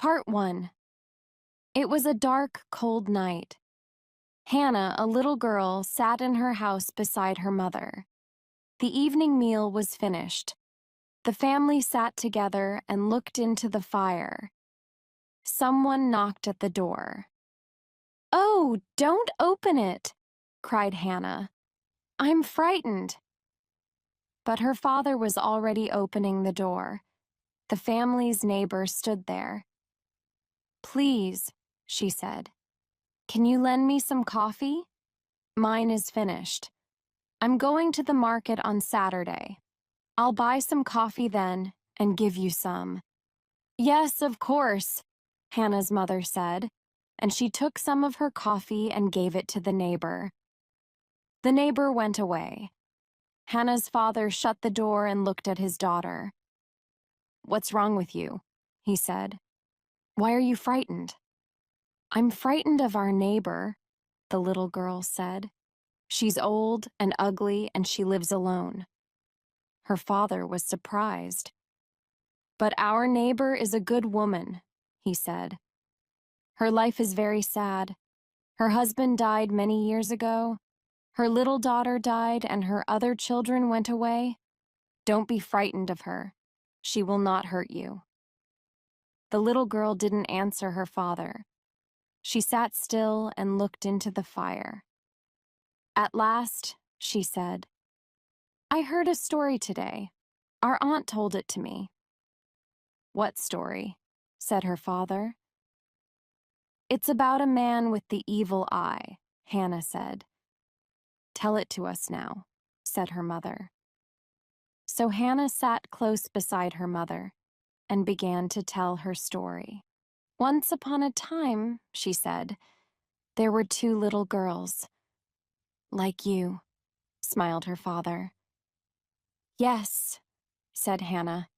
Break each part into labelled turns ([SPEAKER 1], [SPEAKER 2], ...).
[SPEAKER 1] Part 1. It was a dark, cold night. Hannah, a little girl, sat in her house beside her mother. The evening meal was finished. The family sat together and looked into the fire. Someone knocked at the door. "Oh, don't open it!" cried Hannah. "I'm frightened." But her father was already opening the door. The family's neighbor stood there. "Please," she said, "can you lend me some coffee? Mine is finished. I'm going to the market on Saturday. I'll buy some coffee then and give you some." "Yes, of course," Hannah's mother said, and she took some of her coffee and gave it to the neighbor. The neighbor went away. Hannah's father shut the door and looked at his daughter. "What's wrong with you?" he said. "Why are you frightened?" "I'm frightened of our neighbor," the little girl said. "She's old and ugly and she lives alone." Her father was surprised. "But our neighbor is a good woman," he said. "Her life is very sad. Her husband died many years ago. Her little daughter died and her other children went away. Don't be frightened of her. She will not hurt you." The little girl didn't answer her father. She sat still and looked into the fire. At last, she said, "I heard a story today. Our aunt told it to me." "What story?" said her father. "It's about a man with the evil eye," Hannah said. "Tell it to us now," said her mother. So Hannah sat close beside her mother and began to tell her story. "Once upon a time," she said, "there were two little girls." "Like you," smiled her father. "Yes," said Hannah.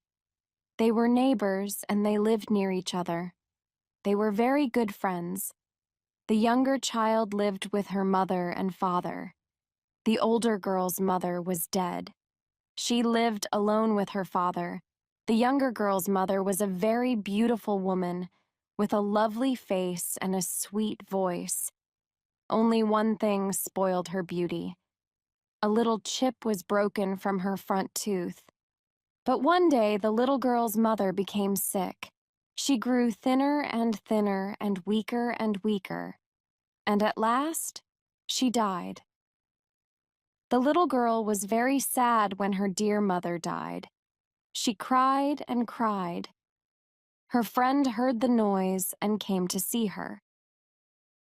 [SPEAKER 1] "They were neighbors and they lived near each other. They were very good friends. The younger child lived with her mother and father. The older girl's mother was dead. She lived alone with her father. The younger girl's mother was a very beautiful woman with a lovely face and a sweet voice. Only one thing spoiled her beauty. A little chip was broken from her front tooth. But one day the little girl's mother became sick. She grew thinner and thinner and weaker, and at last she died. The little girl was very sad when her dear mother died. She cried and cried. Her friend heard the noise and came to see her.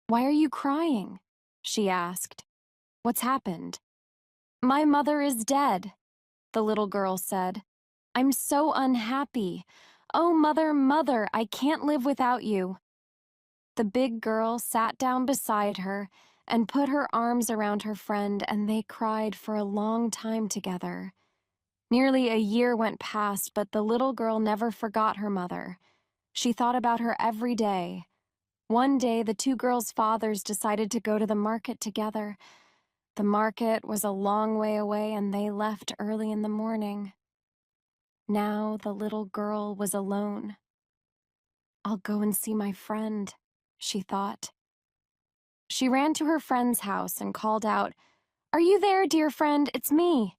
[SPEAKER 1] "Why are you crying?" she asked. "What's happened?" "My mother is dead," the little girl said. "I'm so unhappy. Oh, mother, mother, I can't live without you." The big girl sat down beside her and put her arms around her friend, and they cried for a long time together. Nearly a year went past, but the little girl never forgot her mother. She thought about her every day. One day, the two girls' fathers decided to go to the market together. The market was a long way away, and they left early in the morning. Now the little girl was alone. "I'll go and see my friend," she thought. She ran to her friend's house and called out, "Are you there, dear friend? It's me."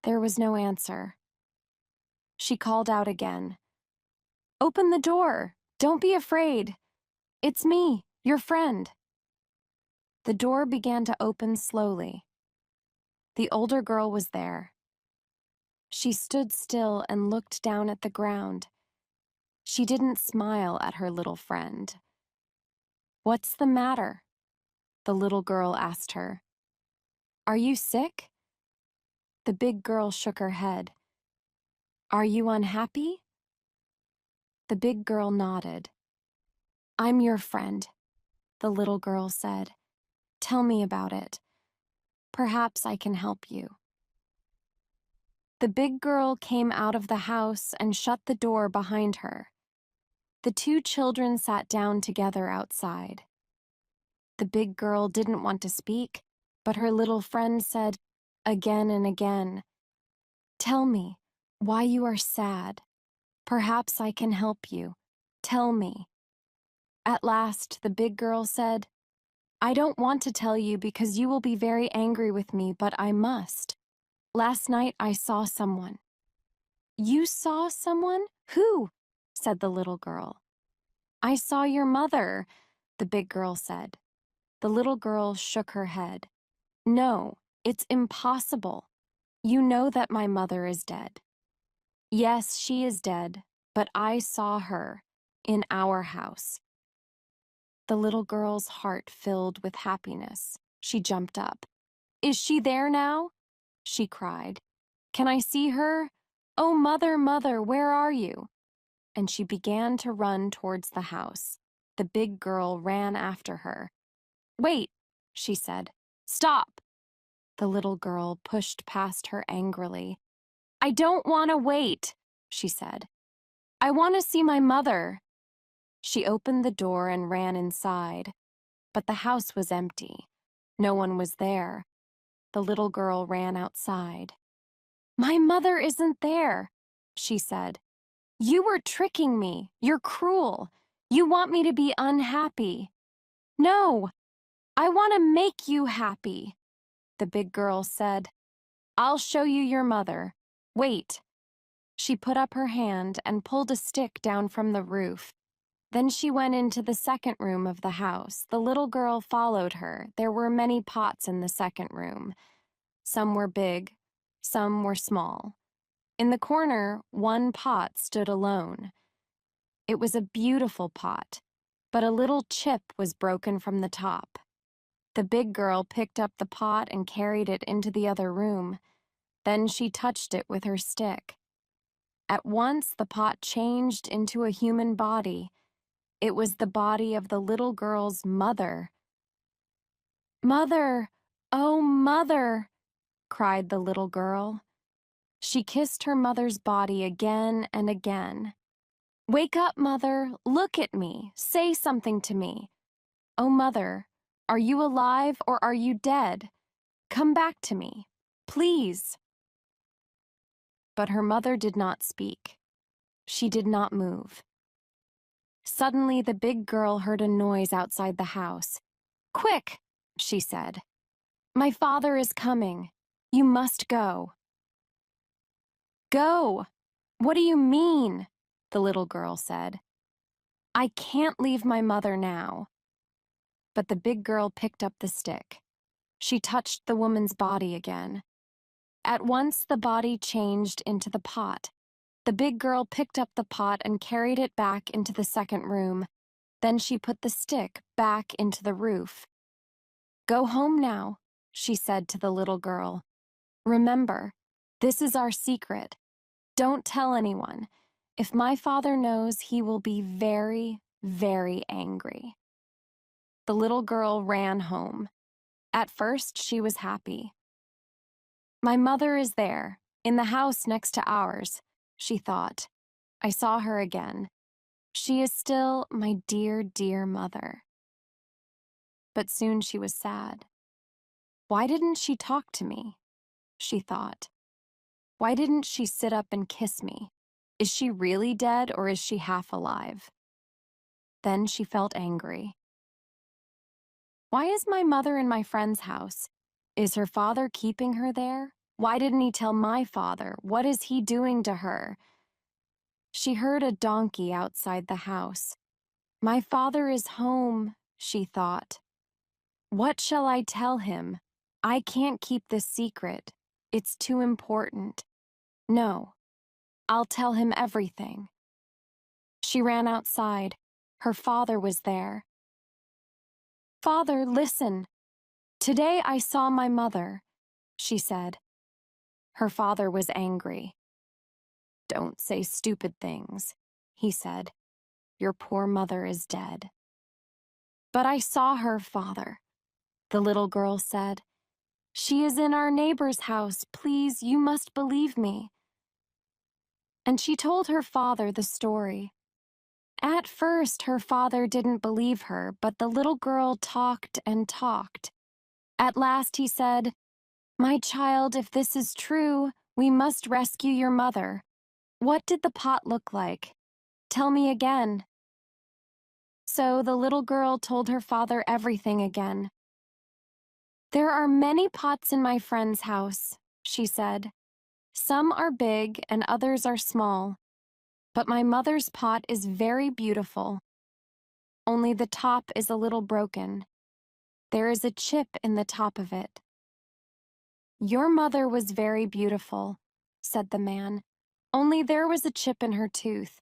[SPEAKER 1] There was no answer. She called out again, "Open the door. Don't be afraid. It's me, your friend." The door began to open slowly. The older girl was there. She stood still and looked down at the ground. She didn't smile at her little friend. "What's the matter?" the little girl asked her. "Are you sick?" The big girl shook her head. "Are you unhappy?" The big girl nodded. "I'm your friend," the little girl said. "Tell me about it. Perhaps I can help you." The big girl came out of the house and shut the door behind her. The two children sat down together outside. The big girl didn't want to speak, but her little friend said again and again, "Tell me why you are sad. Perhaps I can help you. Tell me." At last, the big girl said, "I don't want to tell you because you will be very angry with me, but I must. Last night I saw someone." "You saw someone? Who?" said the little girl. "I saw your mother," the big girl said. The little girl shook her head. "No, it's impossible. You know that my mother is dead." "Yes, she is dead, but I saw her in our house." The little girl's heart filled with happiness. She jumped up. "Is she there now?" she cried. "Can I see her? Oh, mother, mother, where are you?" And she began to run towards the house. The big girl ran after her. "Wait," she said. "Stop." The little girl pushed past her angrily. "I don't want to wait," she said. "I want to see my mother." She opened the door and ran inside, but the house was empty. No one was there. The little girl ran outside. "My mother isn't there," she said. "You were tricking me. You're cruel. You want me to be unhappy." "No, I want to make you happy," the big girl said. "I'll show you your mother. Wait." She put up her hand and pulled a stick down from the roof. Then she went into the second room of the house. The little girl followed her. There were many pots in the second room. Some were big, some were small. In the corner, one pot stood alone. It was a beautiful pot, but a little chip was broken from the top. The big girl picked up the pot and carried it into the other room. Then she touched it with her stick. At once, the pot changed into a human body. It was the body of the little girl's mother. "Mother! Oh, mother!" cried the little girl. She kissed her mother's body again and again. "Wake up, mother! Look at me! Say something to me! Oh, mother, are you alive or are you dead? Come back to me, please!" But her mother did not speak. She did not move. Suddenly, the big girl heard a noise outside the house. "Quick!" she said. "My father is coming. You must go." "Go? What do you mean?" the little girl said. "I can't leave my mother now." But the big girl picked up the stick. She touched the woman's body again. At once, the body changed into the pot. The big girl picked up the pot and carried it back into the second room. Then she put the stick back into the roof. "Go home now," she said to the little girl. "Remember, this is our secret. Don't tell anyone. If my father knows, he will be very, very angry." The little girl ran home. At first, she was happy. "My mother is there, in the house next to ours," she thought. "I saw her again. She is still my dear, dear mother." But soon she was sad. "Why didn't she talk to me?" she thought. "Why didn't she sit up and kiss me? Is she really dead or is she half alive?" Then she felt angry. "Why is my mother in my friend's house? Is her father keeping her there? Why didn't he tell my father? What is he doing to her?" She heard a donkey outside the house. "My father is home," she thought. "What shall I tell him? I can't keep this secret. It's too important. No, I'll tell him everything." She ran outside. Her father was there. "Father, listen. Today I saw my mother," she said. Her father was angry. "Don't say stupid things," he said. "Your poor mother is dead." "But I saw her, father," the little girl said. "She is in our neighbor's house. Please, you must believe me." And she told her father the story. At first, her father didn't believe her, but the little girl talked and talked. At last he said, "My child, if this is true, we must rescue your mother. What did the pot look like? Tell me again." So the little girl told her father everything again. "There are many pots in my friend's house," she said. "Some are big and others are small. But my mother's pot is very beautiful. Only the top is a little broken. There is a chip in the top of it." "Your mother was very beautiful," said the man. "Only there was a chip in her tooth."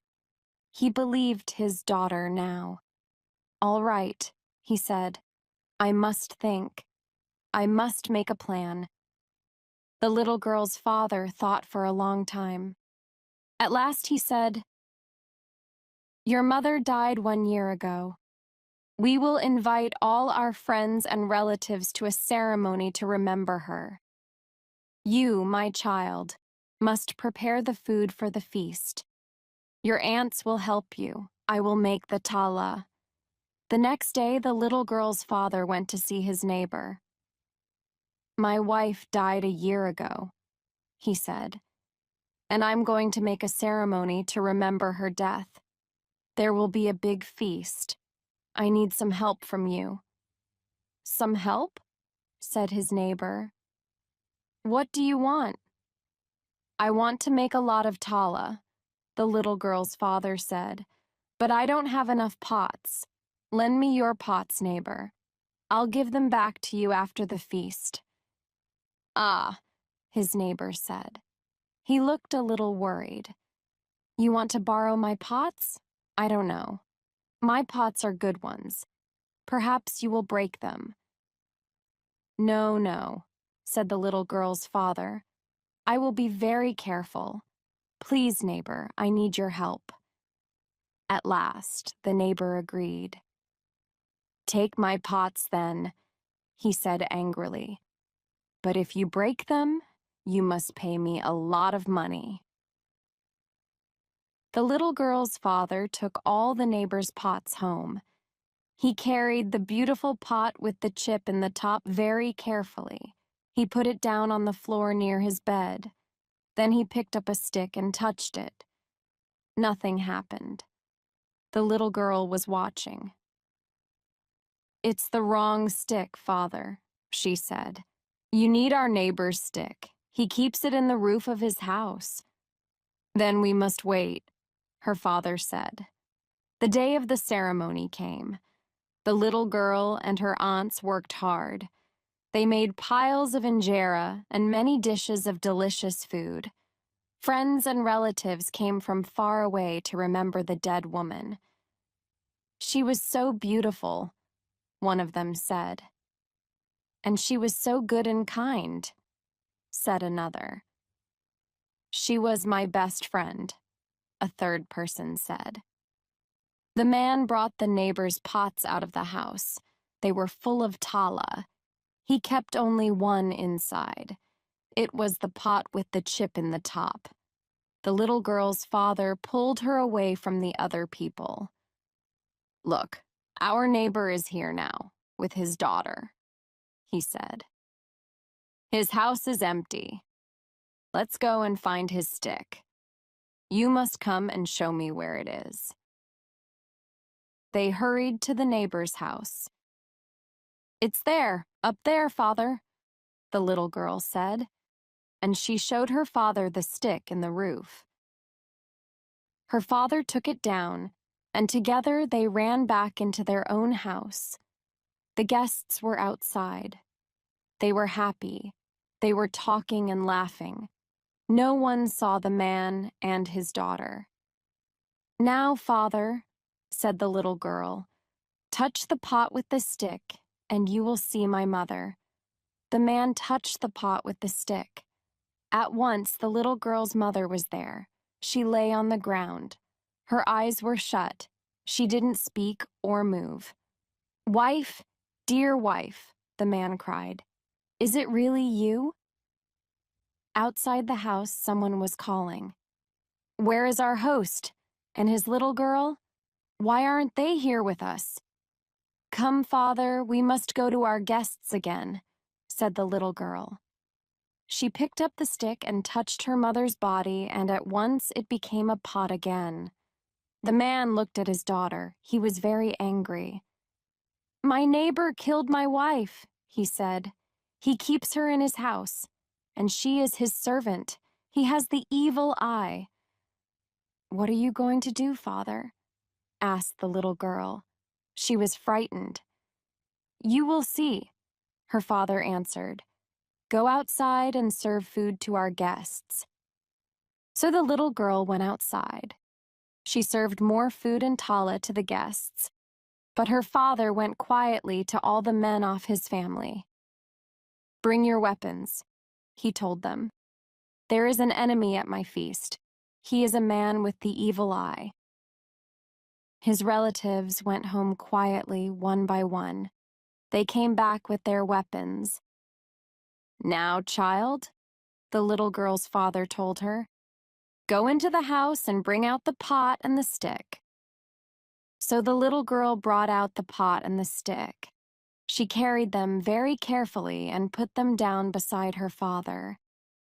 [SPEAKER 1] He believed his daughter now. "All right," he said. "I must think. I must make a plan." The little girl's father thought for a long time. At last he said, "Your mother died 1 year ago. We will invite all our friends and relatives to a ceremony to remember her. You, my child, must prepare the food for the feast. Your aunts will help you. I will make the tala." The next day, the little girl's father went to see his neighbor. "My wife died 1 year ago," he said, "and I'm going to make a ceremony to remember her death. There will be a big feast. I need some help from you." "Some help?" said his neighbor. "What do you want?" "I want to make a lot of tala," the little girl's father said, "but I don't have enough pots. Lend me your pots, neighbor. I'll give them back to you after the feast." "Ah," his neighbor said. He looked a little worried. "You want to borrow my pots? I don't know. My pots are good ones. Perhaps you will break them." "No, no," said the little girl's father. "I will be very careful. Please, neighbor, I need your help." At last, the neighbor agreed. "Take my pots then," he said angrily. "But if you break them, you must pay me a lot of money." The little girl's father took all the neighbor's pots home. He carried the beautiful pot with the chip in the top very carefully. He put it down on the floor near his bed. Then he picked up a stick and touched it. Nothing happened. The little girl was watching. "It's the wrong stick, father," she said. "You need our neighbor's stick. He keeps it in the roof of his house." "Then we must wait," her father said. The day of the ceremony came. The little girl and her aunts worked hard. They made piles of injera and many dishes of delicious food. Friends and relatives came from far away to remember the dead woman. "She was so beautiful," one of them said. "And she was so good and kind," said another. "She was my best friend," a third person said. The man brought the neighbor's pots out of the house. They were full of tala. He kept only one inside. It was the pot with the chip in the top. The little girl's father pulled her away from the other people. "Look, our neighbor is here now, with his daughter," he said. "His house is empty. Let's go and find his stick. You must come and show me where it is." They hurried to the neighbor's house. "It's there, up there, father," the little girl said, and she showed her father the stick in the roof. Her father took it down, and together they ran back into their own house. The guests were outside. They were happy. They were talking and laughing. No one saw the man and his daughter. "Now, father," said the little girl, "touch the pot with the stick, and you will see my mother." The man touched the pot with the stick. At once, the little girl's mother was there. She lay on the ground. Her eyes were shut. She didn't speak or move. "Wife, dear wife," the man cried. "Is it really you?" Outside the house, someone was calling. "Where is our host? And his little girl? Why aren't they here with us?" "Come, father, we must go to our guests again," said the little girl. She picked up the stick and touched her mother's body, and at once it became a pot again. The man looked at his daughter. He was very angry. "My neighbor killed my wife," he said. "He keeps her in his house, and she is his servant. He has the evil eye." "What are you going to do, father?" asked the little girl. She was frightened. "You will see," her father answered. "Go outside and serve food to our guests." So the little girl went outside. She served more food and tala to the guests, but her father went quietly to all the men of his family. "Bring your weapons," he told them. "There is an enemy at my feast. He is a man with the evil eye." His relatives went home quietly, one by one. They came back with their weapons. "Now, child," the little girl's father told her, "go into the house and bring out the pot and the stick." So the little girl brought out the pot and the stick. She carried them very carefully and put them down beside her father.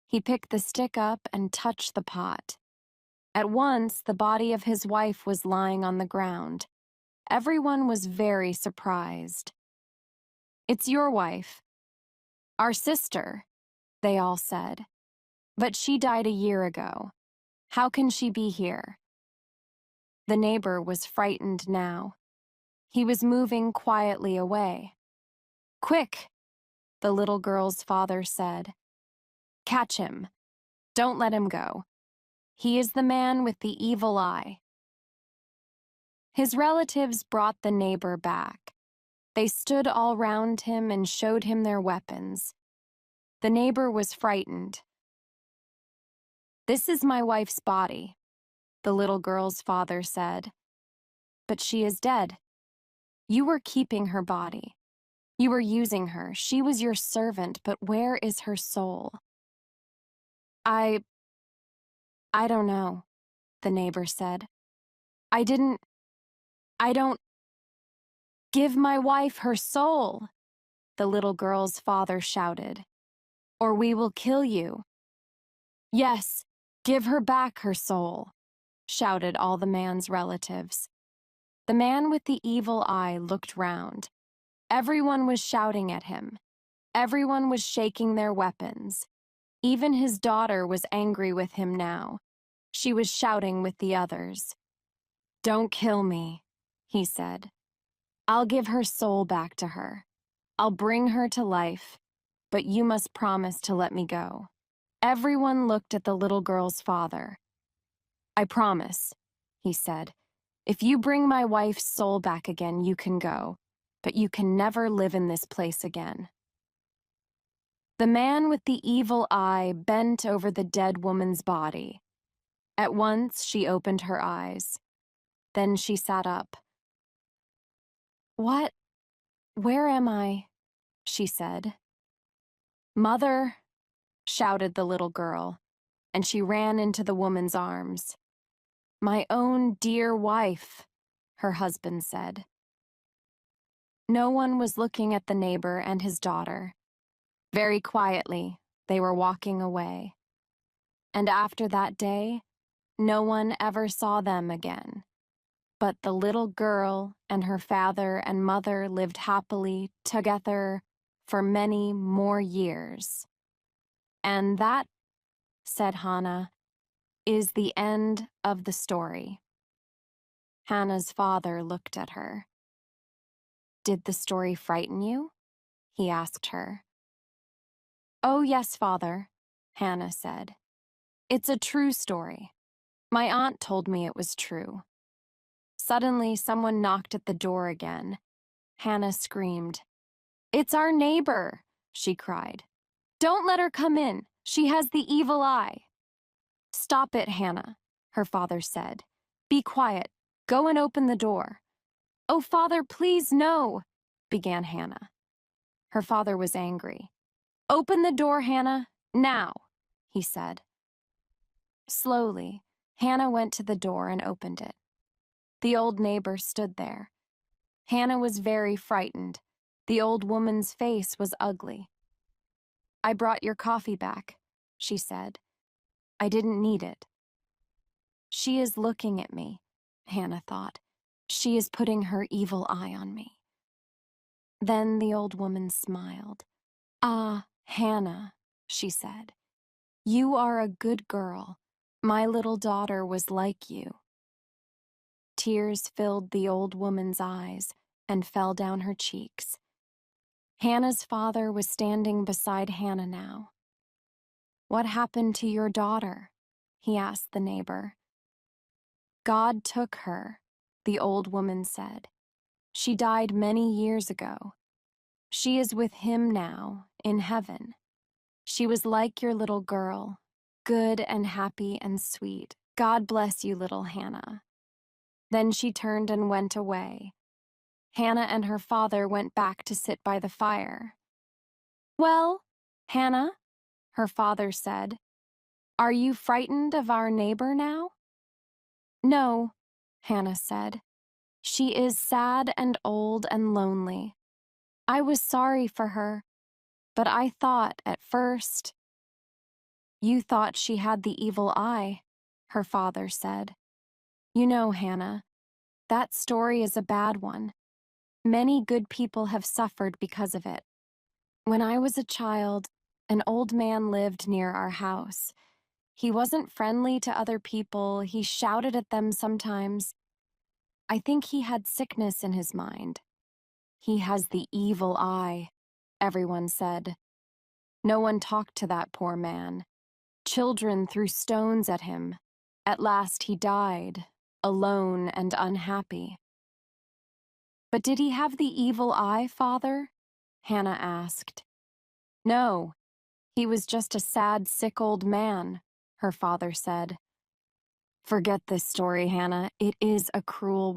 [SPEAKER 1] He picked the stick up and touched the pot. At once, the body of his wife was lying on the ground. Everyone was very surprised. "It's your wife." "Our sister," they all said. "But she died a year ago. How can she be here?" The neighbor was frightened now. He was moving quietly away. "Quick," the little girl's father said. "Catch him. Don't let him go. He is the man with the evil eye." His relatives brought the neighbor back. They stood all round him and showed him their weapons. The neighbor was frightened. "This is my wife's body," the little girl's father said. "But she is dead. You were keeping her body. You were using her. She was your servant, but where is her soul?" I don't know," the neighbor said. I don't give my wife her soul," the little girl's father shouted, "or we will kill you." "Yes, give her back her soul," shouted all the man's relatives. The man with the evil eye looked round. Everyone was shouting at him. Everyone was shaking their weapons. Even his daughter was angry with him now. She was shouting with the others. "Don't kill me," he said. "I'll give her soul back to her. I'll bring her to life, but you must promise to let me go." Everyone looked at the little girl's father. "I promise," he said. "If you bring my wife's soul back again, you can go, but you can never live in this place again." The man with the evil eye bent over the dead woman's body. At once, she opened her eyes. Then she sat up. "What? Where am I?" she said. "Mother," shouted the little girl, and she ran into the woman's arms. "My own dear wife," her husband said. No one was looking at the neighbor and his daughter. Very quietly, they were walking away. And after that day, no one ever saw them again. But the little girl and her father and mother lived happily together for many more years. "And that," said Hannah, "is the end of the story." Hannah's father looked at her. "Did the story frighten you?" he asked her. "Oh, yes, father," Hannah said. "It's a true story. My aunt told me it was true." Suddenly, someone knocked at the door again. Hannah screamed. "It's our neighbor," she cried. "Don't let her come in. She has the evil eye." "Stop it, Hannah," her father said. "Be quiet. Go and open the door." "Oh, father, please, no," began Hannah. Her father was angry. "Open the door, Hannah, now," he said. Slowly, Hannah went to the door and opened it. The old neighbor stood there. Hannah was very frightened. The old woman's face was ugly. "I brought your coffee back," she said. "I didn't need it." "She is looking at me," Hannah thought. She is putting her evil eye on me. Then the old woman smiled. Ah, Hannah, she said, you are a good girl. My little daughter was like you. Tears filled the old woman's eyes and fell down her cheeks. Hannah's father was standing beside Hannah now. What happened to your daughter? He asked the neighbor. God took her, the old woman said. She died many years ago. She is with him now, in heaven. She was like your little girl, good and happy and sweet. God bless you, little Hannah. Then she turned and went away. Hannah and her father went back to sit by the fire. Well, Hannah, her father said, are you frightened of our neighbor now? No, Hannah said. She is sad and old and lonely. I was sorry for her, but I thought at first. You thought she had the evil eye, her father said. You know, Hannah, that story is a bad one. Many good people have suffered because of it. When I was a child, an old man lived near our house. He wasn't friendly to other people. He shouted at them sometimes. I think he had sickness in his mind. He has the evil eye, everyone said. No one talked to that poor man. Children threw stones at him. At last he died, alone and unhappy. But did he have the evil eye, Father? Hannah asked. No, he was just a sad, sick old man, her father said. Forget this story, Hannah. It is a cruel